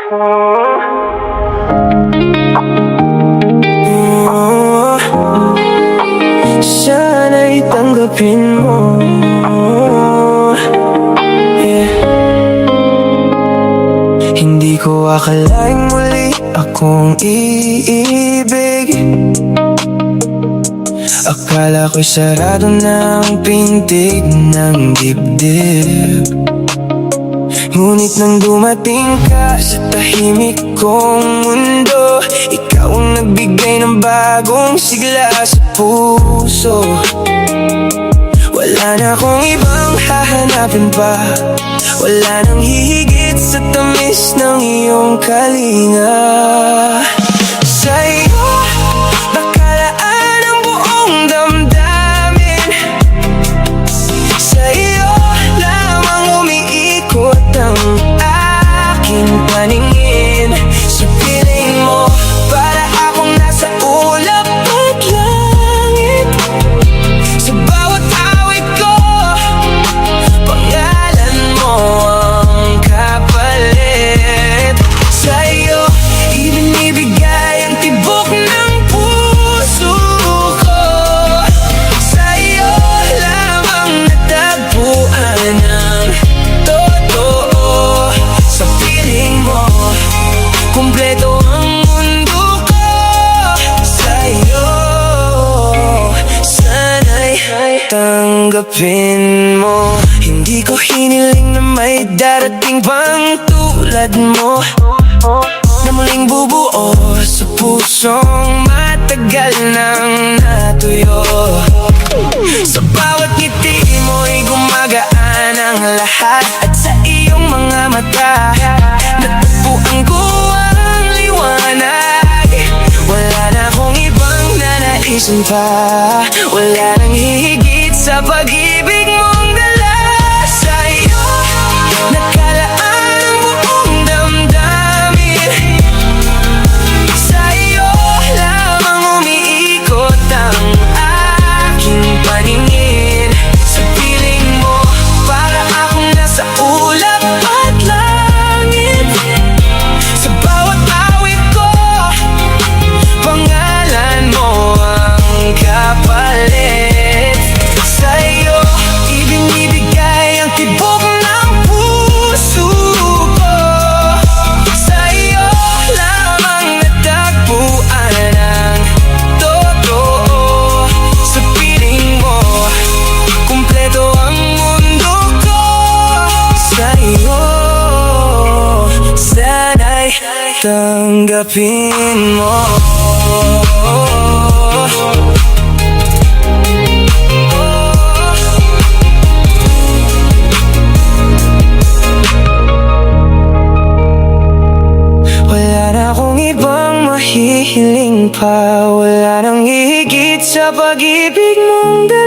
Sana'y tanggapin mo, yeah. Hindi ko akalaing muli akong iibig. Akala ko'y sarado na ang pintig ng dibdib. Ngunit nang dumating ka sa tahimik kong mundo, ikaw ang nagbigay ng bagong sigla sa puso. Wala na akong ibang hahanapin pa, wala nang hihigit sa tamis ng iyong kalinga. Sa'yo nakalaan ang buong damdamin, sa'yo lamang umiikot ang aking paningin. Sa piling mo para akong nasa ulap at langit. Sa bawat awit ko, pangalan mo ang kapalit. Sa'yo ibinibigay ang tibok ng puso ko, sa'yo lamang natagpuan ang totoo. Sa piling mo, kumpleto ang mundo ko. Sa'yo, sana'y tanggapin mo. Hindi ko hiniling na may darating pang tulad mo, na muling bubuo sa pusong matagal nang natuyo. Sa bawat ngiti mo'y gumagaan ang lahat, at sa iyong mga mata natagpuan ko ang liwanag. Wala na akong ibang nanaisin pa, wala nang hihigit sa pag-ibig mong dala. Sa'yo nakalaan ang buong damdamin, sa'yo lamang umiikot ang aking paningin. Sa piling mo para akong nasa ulap at langit. Sa bawat awit ko, pangalan mo ang kapalit. Sa'yo ibinibigay ang tibok ng puso ko, sa'yo lamang natagpuan ang totoo. Sa piling mo, kumpleto ang mundo ko. Sa'yo, sana'y tanggapin mo. Wala na akong ibang mahihiling pa, wala nang hihigit sa pag-ibig mong dala.